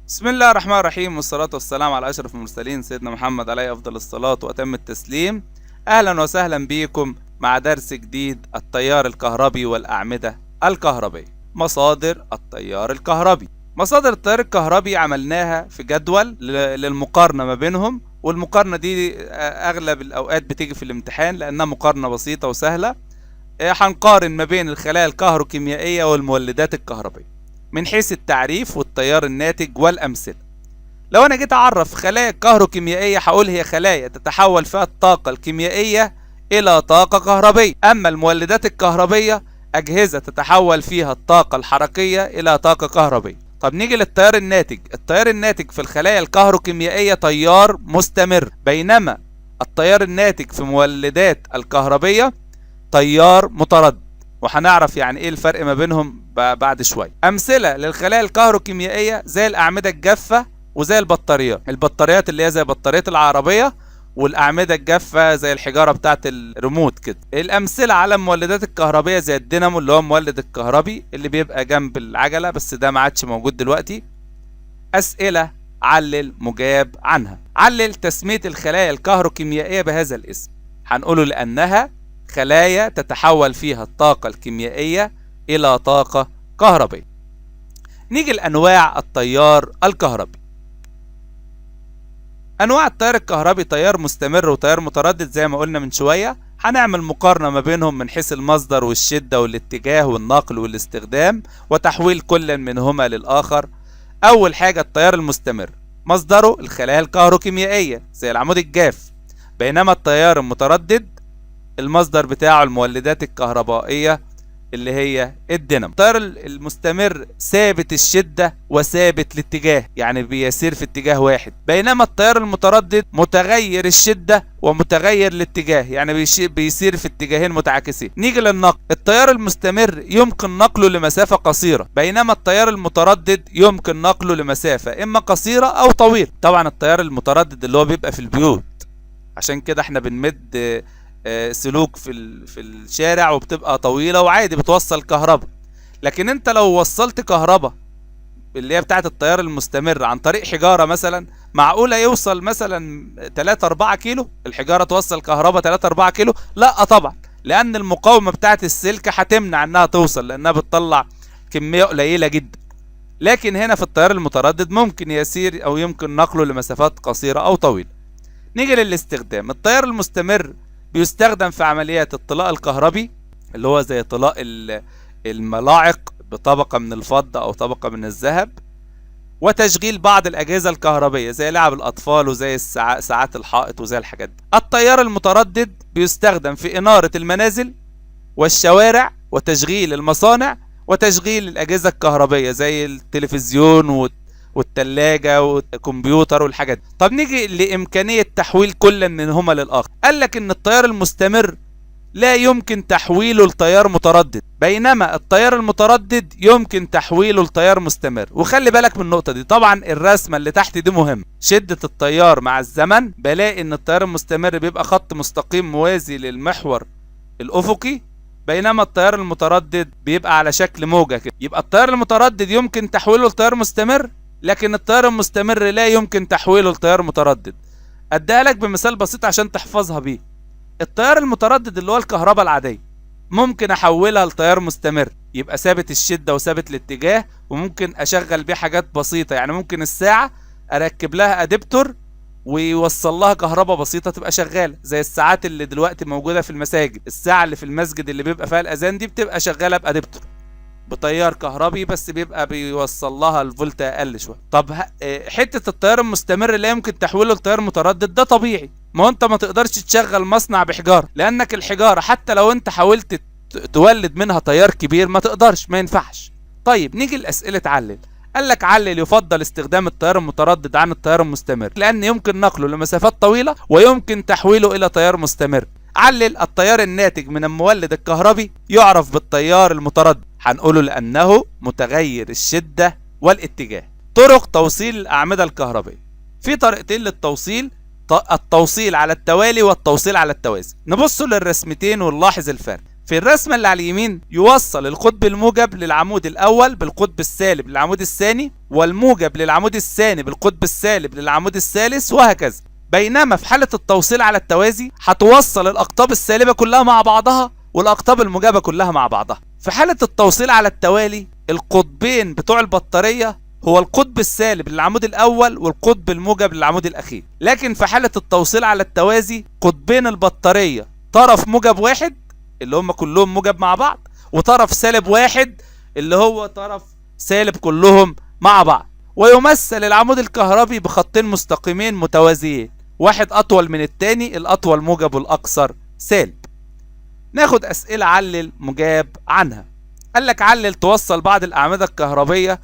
بسم الله الرحمن الرحيم، والصلاة والسلام على أشرف المرسلين سيدنا محمد عليه أفضل الصلاة وأتم التسليم. أهلا وسهلا بكم مع درس جديد: التيار الكهربي والأعمدة الكهربية. مصادر التيار الكهربي. مصادر التيار الكهربي عملناها في جدول للمقارنة ما بينهم، والمقارنة دي أغلب الأوقات بتيجي في الامتحان لأنها مقارنة بسيطة وسهلة. هنقارن ما بين الخلايا الكهروكيميائية والمولدات الكهربية من حيث التعريف والتيار الناتج والأمثلة. لو أنا جيت أعرف خلايا كهروكيميائية هقول هي خلايا تتحول فيها الطاقة الكيميائية إلى طاقة كهربية، أما المولدات الكهربية أجهزة تتحول فيها الطاقة الحركية إلى طاقة كهربية. طب نيجي للتيار الناتج. التيار الناتج في الخلايا الكهروكيميائية تيار مستمر، بينما التيار الناتج في مولدات الكهربية تيار متردد، وهنعرف يعني ايه الفرق ما بينهم بعد شويه. امثله للخلايا الكهروكيميائيه زي الاعمده الجافه وزي البطاريات اللي هي زي بطاريه العربيه، والاعمده الجافه زي الحجاره بتاعه الريموت كده. الامثله على المولدات الكهربيه زي الدينامو اللي هو المولد الكهربي اللي بيبقى جنب العجله، بس ده ما عادش موجود دلوقتي. اسئله علل مجاب عنها. علل تسميه الخلايا الكهروكيميائيه بهذا الاسم. هنقوله لانها خلايا تتحول فيها الطاقة الكيميائية إلى طاقة كهربية. نيجي لأنواع التيار الكهربي. أنواع التيار الكهربي: تيار مستمر وتيار متردد زي ما قلنا من شوية. هنعمل مقارنة ما بينهم من حيث المصدر والشدة والاتجاه والنقل والاستخدام وتحويل كل منهما للآخر. أول حاجة التيار المستمر، مصدره الخلايا الكهروكيميائية زي العمود الجاف، بينما التيار المتردد المصدر بتاعه المولدات الكهربائية اللي هي الدينامو. التيار المستمر ثابت الشدة وثابت الاتجاه، يعني بيسير في اتجاه واحد، بينما التيار المتردد متغير الشدة ومتغير الاتجاه، يعني بيسير في اتجاهين متعاكسين. نيجي للنقل. التيار المستمر يمكن نقله لمسافة قصيرة، بينما التيار المتردد يمكن نقله لمسافة إما قصيرة أو طويلة. طبعا التيار المتردد اللي هو بيبقى في البيوت، عشان كده احنا بنمد سلوك في الشارع وبتبقى طويلة وعادي بتوصل كهرباء. لكن انت لو وصلت كهرباء اللي هي بتاعت التيار المستمر عن طريق حجارة مثلا، معقولة يوصل مثلا 3-4 كيلو الحجارة توصل كهرباء 3-4 كيلو؟ لا طبعا، لان المقاومة بتاعت السلك هتمنع انها توصل لانها بتطلع كمية قليلة جدا. لكن هنا في التيار المتردد ممكن يسير او يمكن نقله لمسافات قصيرة او طويلة. نيجي للاستخدام. التيار المستمر بيستخدم في عمليات الطلاء الكهربي اللي هو زي طلاء الملاعق بطبقة من الفضة أو طبقة من الذهب، وتشغيل بعض الأجهزة الكهربية زي لعب الأطفال وزي ساعات الحائط وزي الحاجات دي. التيار المتردد بيستخدم في إنارة المنازل والشوارع وتشغيل المصانع وتشغيل الأجهزة الكهربية زي التلفزيون والتلاجة والكمبيوتر والحاجات دي. طب نيجي لإمكانية تحويل كل منهما للآخر. قال لك إن التيار المستمر لا يمكن تحويله لتيار متردد، بينما التيار المتردد يمكن تحويله لتيار مستمر. وخلي بالك من النقطة دي، طبعا الرسمة اللي تحت دي مهمة. شدة التيار مع الزمن بلاقي إن التيار المستمر بيبقى خط مستقيم موازي للمحور الأفقي، بينما التيار المتردد بيبقى على شكل موجة كده. يبقى التيار المتردد يمكن تحويله لتيار مستمر، لكن التيار المستمر لا يمكن تحويله لتيار متردد. اديها لك بمثال بسيط عشان تحفظها بيه. التيار المتردد اللي هو الكهرباء العادية ممكن احولها لتيار مستمر، يبقى ثابت الشدة وثابت الاتجاه، وممكن اشغل بيه حاجات بسيطة. يعني ممكن الساعة اركب لها اديبتور ويوصل لها كهرباء بسيطة تبقى شغالة، زي الساعات اللي دلوقتي موجودة في المساجد. الساعة اللي في المسجد اللي بيبقى فيها الاذان دي بتبقى شغالة باديبتور بتيار كهربي، بس بيبقى بيوصل لها الفولت اقل شويه. طب حته التيار المستمر لا يمكن تحويله لتيار متردد، ده طبيعي. ما انت ما تقدرش تشغل مصنع بحجاره، لانك الحجاره حتى لو انت حاولت تولد منها تيار كبير ما تقدرش، ما ينفعش. طيب نيجي لاسئله علل. قال لك علل يفضل استخدام التيار المتردد عن التيار المستمر لان يمكن نقله لمسافات طويله ويمكن تحويله الى تيار مستمر. علل التيار الناتج من المولد الكهربي يعرف بالتيار المتردد. هنقوله لأنه متغير الشدة والاتجاه. طرق توصيل الأعمدة الكهربية. في طريقتين للتوصيل: التوصيل على التوالي والتوصيل على التوازي. نبص للرسمتين ونلاحظ الفرق. في الرسمة اللي على اليمين يوصل القطب الموجب للعمود الأول بالقطب السالب للعمود الثاني، والموجب للعمود الثاني بالقطب السالب للعمود الثالث، وهكذا. بينما في حالة التوصيل على التوازي هتوصل الأقطاب السالبة كلها مع بعضها والأقطاب الموجبة كلها مع بعضها. في حالة التوصيل على التوالي القطبين بتوع البطارية هو القطب السالب للعمود الأول والقطب الموجب للعمود الأخير. لكن في حالة التوصيل على التوازي قطبين البطارية طرف موجب واحد اللي هم كلهم موجب مع بعض، وطرف سالب واحد اللي هو طرف سالب كلهم مع بعض. ويمثل العمود الكهربي بخطين مستقيمين متوازيين، واحد أطول من التاني، الأطول موجب والأقصر سالب. ناخد أسئلة علل مجاب عنها. قال لك علل توصل بعض الأعمدة الكهربية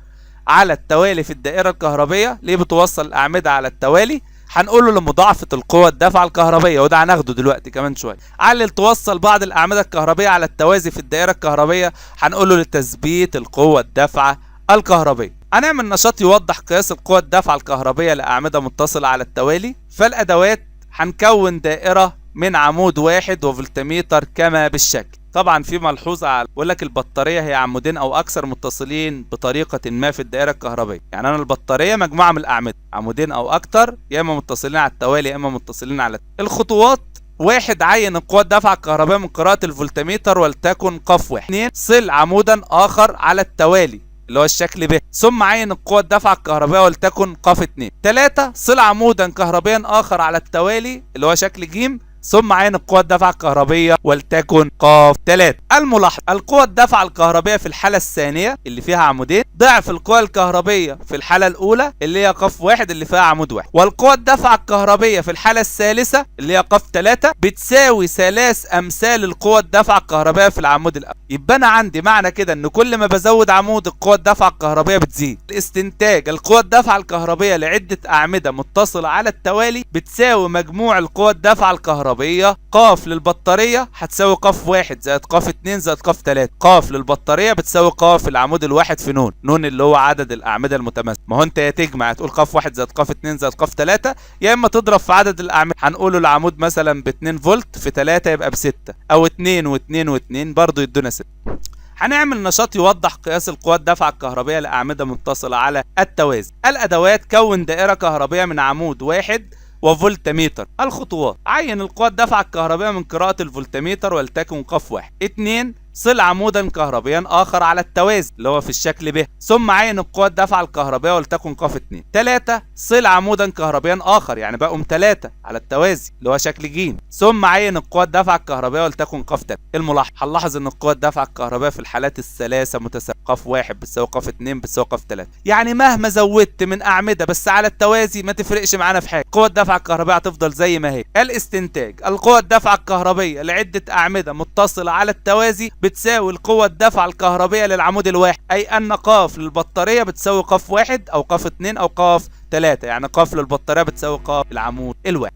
على التوالي في الدائرة الكهربية. ليه بتوصل الأعمدة على التوالي؟ هنقوله لمضاعفة القوة الدافعة الكهربية، وده هناخده دلوقتي كمان شوية. علل توصل بعض الأعمدة الكهربية على التوازي في الدائرة الكهربية، هنقوله لتثبيت القوة الدافعة الكهربية. هنعمل نشاط يوضح قياس القوة الدافعة الكهربية لأعمدة متصلة على التوالي. فالأدوات هنكون دائرة من عمود واحد وفولتميتر كما بالشكل. طبعا في ملحوظه بيقول لك البطاريه هي عمودين او اكثر متصلين بطريقه ما في الدائره الكهربائيه. يعني انا البطاريه مجموعه من الاعمده، عمودين او اكثر، يا اما متصلين على التوالي يا اما متصلين على الخطوات. واحد، عين القوة الدافعة الكهربائية من قراءة الفولتميتر ولتكن ق واحد. 2، صل عمودا آخر على التوالي اللي هو الشكل ب، ثم عين القوة الدافعة الكهربائية ولتكن ق 2. 3، صل عمودا كهربائيا آخر على التوالي اللي هو شكل ج، ثم عين القوة الدافعة الكهربية ولتكن ق 3. الملاحظة: القوة الدافعة الكهربية في الحالة الثانية اللي فيها عمودين ضعف القوة الكهربية في الحالة الأولى اللي هي ق 1 اللي فيها عمود واحد، والقوة الدافعة الكهربية في الحالة الثالثة اللي هي ق 3 بتساوي 3 أمثال القوة الدافعة الكهربائية في العمود الأول. يبقى أنا عندي معنى كده إن كل ما بزود عمود القوة الدافعة الكهربائية بتزيد. الاستنتاج: القوة الدافعة الكهربائية لعدة أعمدة متصلة على التوالي بتساوي مجموع القوة الدافعة الكهربائية ق للبطارية هتساوي ق 1 زائد ق 2 زائد ق 3. ق للبطارية بتساوي ق العمود الواحد في نون، نون اللي هو عدد الأعمدة المتماثلة. ما هو أنت يا تجمع تقول ق 1 زائد ق 2 زائد ق 3، يا إما تضرب في عدد الأعمدة. هنقوله العمود مثلا ب 2 فولت في 3 يبقى ب 6، أو 2 و2 و2 برضه يدونا 6. هنعمل نشاط يوضح قياس القوى الدافعة الكهربية لأعمدة متصلة على التوازي. الأدوات: كون دائرة كهربية من عمود واحد وفولتميتر. الخطوات: عين القوى الدافعة الكهربائية من قراءة الفولتميتر ولتكن ق 1. 2، صل عمودا كهربيا آخر على التوازي اللي هو في الشكل ب، ثم عين القوى الدافعة الكهربائية ولتكن ق 2. 3، صل عمودا كهربيا آخر يعني بقوا 3 على التوازي اللي هو شكل ج، ثم عين القوى الدافعة الكهربائية ولتكن ق 3. الملاحظة: هنلاحظ ان القوى الدافعة الكهربائية في الحالات الثلاثة متساوية، ق 1 بتساوي ق 2 بتساوي ق 3. يعني مهما زودت من أعمدة بس على التوازي ما تفرقش معانا في حاجة، قوى الدافعة الكهربائية هتفضل زي ما هي. الاستنتاج: القوى الدافعة الكهربائية لعدة أعمدة متصلة على التوازي بتساوي القوة الدافعة الكهربية للعمود الواحد، أي أن ق للبطارية بتساوي ق 1 أو ق 2 أو ق 3، يعني ق للبطارية بتساوي ق العمود الواحد.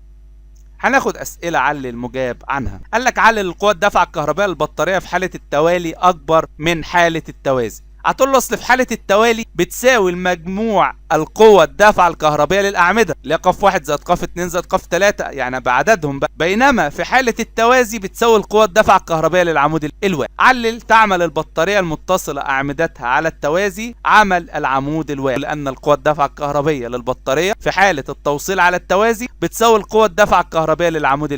هناخد أسئلة علل المجاب عنها. قال لك علل القوة الدافعة الكهربائية للبطارية في حالة التوالي أكبر من حالة التوازي. هتقول له اصل في حالة التوالي بتساوي المجموع القوة الدافعة الكهربائية للأعمدة اللي هي ق 1 زائد ق 2 زائد ق 3 يعني بعددهم بقى. بينما في حالة التوازي بتساوي القوة الدافعة الكهربائية للعمود الواحد. علل: تعمل البطارية المتصلة أعمدتها على التوازي عمل العمود الواحد، لأن القوة الدافعة الكهربائية للبطارية في حالة التوصيل على التوازي بتساوي القوة الدافعة الكهربائية للعمود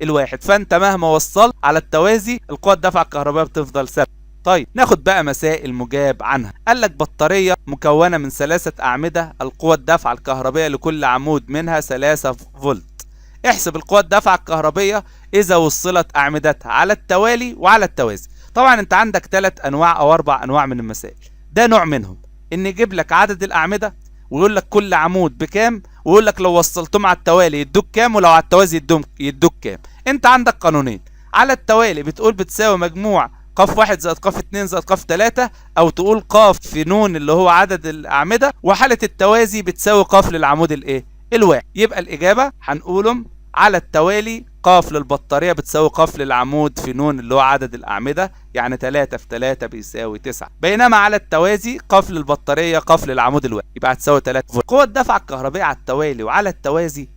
الواحد. فأنت مهما وصلت على التوازي القوة الدافعة الكهربائية بتفضل ثابتة. طيب ناخد بقى مسائل مجاب عنها. قال لك بطارية مكونة من 3 أعمدة، القوة الدافعة الكهربائية لكل عمود منها 3 فولت. احسب القوة الدافعة الكهربائية إذا وصلت أعمدتها على التوالي وعلى التوازي. طبعا أنت عندك 3 أنواع أو 4 أنواع من المسائل. ده نوع منهم إن يجيب لك عدد الأعمدة ويقول لك كل عمود بكام، ويقول لك لو وصلتهم على التوالي يدوك كام، ولو على التوازي يدوك كام. أنت عندك قانونين: على التوالي بتقول بتساوي مجموع ق 1 زائد ق 2 زائد ق 3، او تقول ق في نون اللي هو عدد الاعمده، وحاله التوازي بتساوي ق للعمود الواحد. يبقى الاجابه هنقولهم: على التوالي ق للبطاريه بتساوي ق للعمود في نون اللي هو عدد الاعمده، يعني 3 في 3 بيساوي 9. بينما على التوازي ق للبطاريه ق للعمود الواحد، يبقى هتساوي 3 فولت. قوه الدفع الكهربائيه على التوالي وعلى التوازي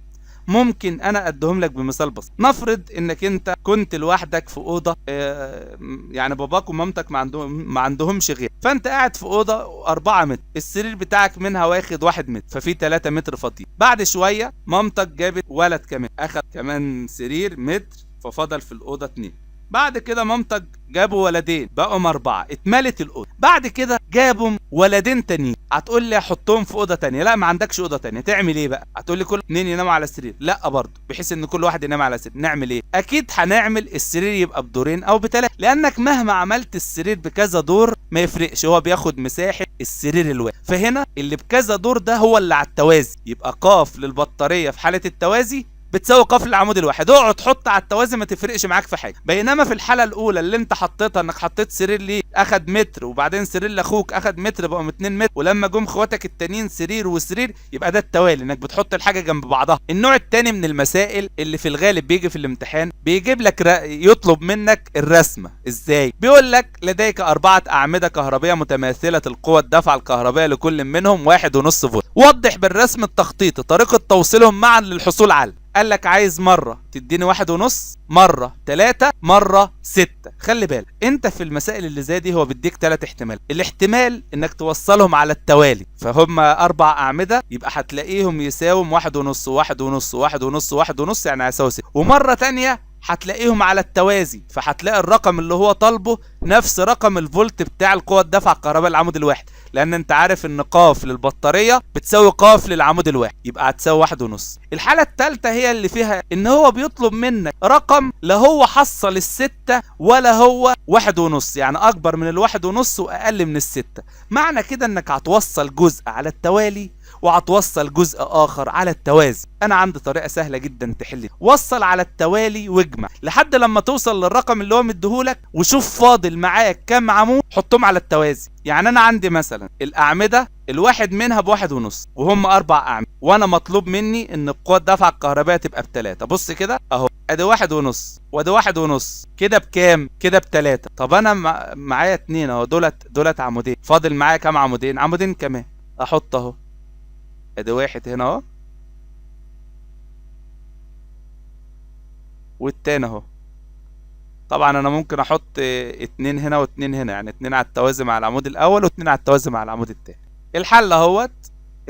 ممكن انا ادهم لك بمثال بسيط. نفرض انك انت كنت لوحدك في اوضه، يعني باباك ومامتك ما عندهمش غير، فانت قاعد في اوضه 4 متر، السرير بتاعك منها واخد 1 متر، ففي 3 متر فاضيين. بعد شويه مامتك جابت ولد كمان، اخد كمان سرير متر، ففضل في الاوضه 2. بعد كده مامتك جابوا ولدين، بقوا 4، اتملت الاوضه. بعد كده جابوا ولدين تانيين، هتقول لي احطهم في اوضه تانيه. لا، ما عندكش اوضه تانيه، تعمل ايه بقى؟ هتقول لي كل 2 يناموا على السرير. لا برضه، بحيث ان كل واحد ينام على سرير. نعمل ايه؟ اكيد هنعمل السرير يبقى بدورين او ب3، لانك مهما عملت السرير بكذا دور ما يفرقش، هو بياخد مساحه السرير الواحد. فهنا اللي بكذا دور ده هو اللي على التوازي، يبقى قاف للبطاريه في حاله التوازي بتساوي قاف للعمود الواحد. اقعد تحط على التوازي ما تفرقش معاك في حاجه. بينما في الحاله الاولى اللي انت حطيتها، انك حطيت سرير ليه اخد متر، وبعدين سرير لاخوك اخد متر، بقوا 2 متر، ولما جم اخواتك التانيين سرير وسرير، يبقى ده التوالي، انك بتحط الحاجه جنب بعضها. النوع الثاني من المسائل اللي في الغالب بيجي في الامتحان، بيجيب لك يطلب منك الرسمه. ازاي؟ بيقول لك لديك 4 اعمده كهربيه متماثله القوه الدفع الكهربائيه لكل منهم 1.5 فولت. وضح بالرسم التخطيطي طريقه توصيلهم معا للحصول على. قال لك عايز مرة تديني 1.5، مرة 3، مرة 6. خلي بالك انت في المسائل اللي زي دي هو بيديك 3 احتمال. الاحتمال انك توصلهم على التوالي، فهم 4 اعمدة، يبقى هتلاقيهم يساوم 1.5 1.5 1.5 1.5، يعني هيساوي 6. ومرة تانية هتلاقيهم على التوازي، فهتلاقي الرقم اللي هو طالبه نفس رقم الفولت بتاع القوة الدفع الكهربائي للعمود الواحد، لان انت عارف ان قاف للبطارية بتساوي قاف للعمود الواحد، يبقى هتساوي 1.5. الحالة الثالثة هي اللي فيها ان هو بيطلب منك رقم لا هو حصل 6 ولا هو 1.5، يعني اكبر من 1.5 واقل من 6. معنى كده انك هتوصل جزء على التوالي وهتوصل جزء اخر على التوازي. انا عندي طريقه سهله جدا تحل. وصل على التوالي واجمع لحد لما توصل للرقم اللي هو مديهولك، وشوف فاضل معاك كام عمود حطهم على التوازي. يعني انا عندي مثلا الاعمده الواحد منها ب1.5 وهم 4 اعمده، وانا مطلوب مني ان القوه الدفع الكهربائيه تبقى ب3. بص كده اهو، ادي 1.5 وادي 1.5، كده بكام؟ كده ب3. طب انا معايا 2 اهو، دولت عمودين، فاضل معايا كام عمودين؟ عمودين كمان، احط اهو، ادي 1 هنا اهو، والتاني اهو. طبعا انا ممكن احط 2 هنا و2 هنا، يعني 2 على التوازي مع العمود الاول و2 على التوازي مع العمود التاني. الحل اهوت،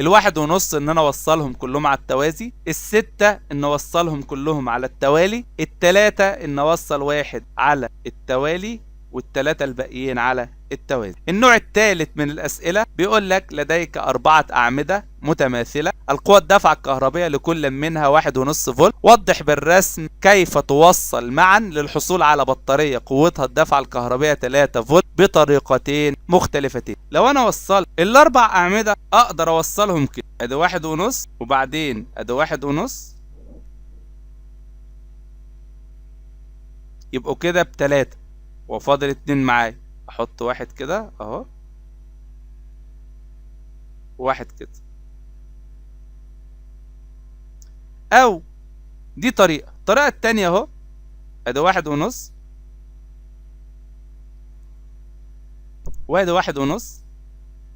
1.5 ان انا اوصلهم كلهم على التوازي، 6 ان اوصلهم كلهم على التوالي، 3 ان اوصل 1 على التوالي وال3 الباقيين على التوازي. النوع الثالث من الاسئله بيقول لك لديك 4 اعمده متماثله القوة الدفع الكهربائية لكل منها 1.5 فولت. وضح بالرسم كيف توصل معا للحصول على بطارية قوتها الدفع الكهربائية 3 فولت بطريقتين مختلفتين. لو انا وصلت ال4 اعمدة اقدر اوصلهم كده، ادي 1.5 وبعدين ادي 1.5، يبقوا كده ب3 وفاضل 2 معايا، احط 1 كده اهو، 1 كده. او دي الطريقة التانية اهو، ادي 1.5 وادي 1.5،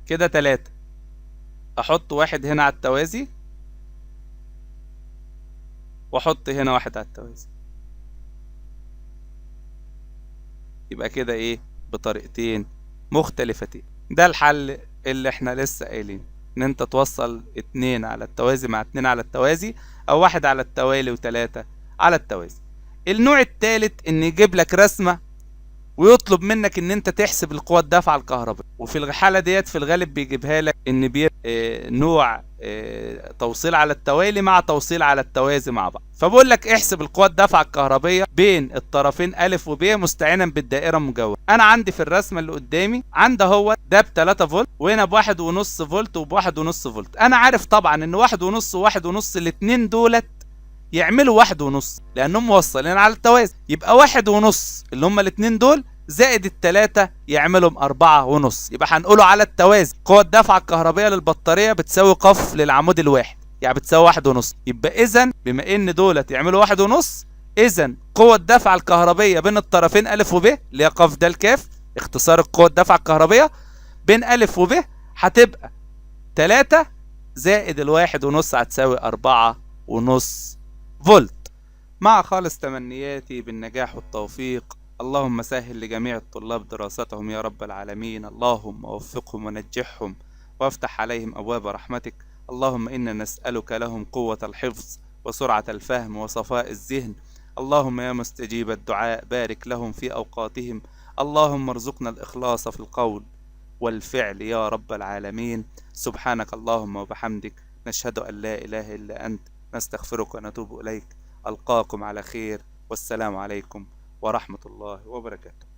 كده 3، احط 1 هنا على التوازي واحط هنا 1 على التوازي، يبقى كده ايه؟ بطريقتين مختلفتين. ده الحل اللي احنا لسه قايلين، ان انت توصل 2 على التوازي مع 2 على التوازي، او 1 على التوالي و3 على التوازي. النوع الثالث ان يجيب لك رسمة ويطلب منك ان انت تحسب القوة الدافعة الكهربائية، وفي الحالة ديت في الغالب بيجيبها لك ان نوع توصيل على التوالي مع توصيل على التوازي مع بعض. فبقول لك احسب القوة الدافعة الكهربائية بين الطرفين ا وب مستعينا بالدائرة المجاورة. انا عندي في الرسمة اللي قدامي عندي هو ده ب3 فولت، وهنا ب1.5 فولت وب1.5 فولت. انا عارف طبعا ان 1.5 و1.5 الاتنين دولت يعملوا 1.5 لانهم موصلين على التوازي، يبقى 1.5 اللي هم الاتنين دول زائد ال3 يعملهم 4.5، يبقى هنقوله على التوازي قوة الدفعة الكهربائية للبطارية بتساوي قف للعمود الواحد، يعني بتساوي 1.5. يبقى اذا بما ان دولت يعملوا 1.5، اذا قوة الدفعة الكهربائية بين الطرفين ا وب اللي هي ق د ك، اختصار القوة الدفعة الكهربائية بين ا وب هتبقى 3 زائد ال1.5 هتساوي 4.5 فولت. مع خالص تمنياتي بالنجاح والتوفيق. اللهم سهل لجميع الطلاب دراستهم يا رب العالمين. اللهم وفقهم ونجحهم وافتح عليهم أبواب رحمتك. اللهم إنا نسألك لهم قوة الحفظ وسرعة الفهم وصفاء الذهن. اللهم يا مستجيب الدعاء بارك لهم في أوقاتهم. اللهم ارزقنا الإخلاص في القول والفعل يا رب العالمين. سبحانك اللهم وبحمدك، نشهد أن لا إله إلا أنت، نستغفرك ونتوب إليك. ألقاكم على خير، والسلام عليكم ورحمة الله وبركاته.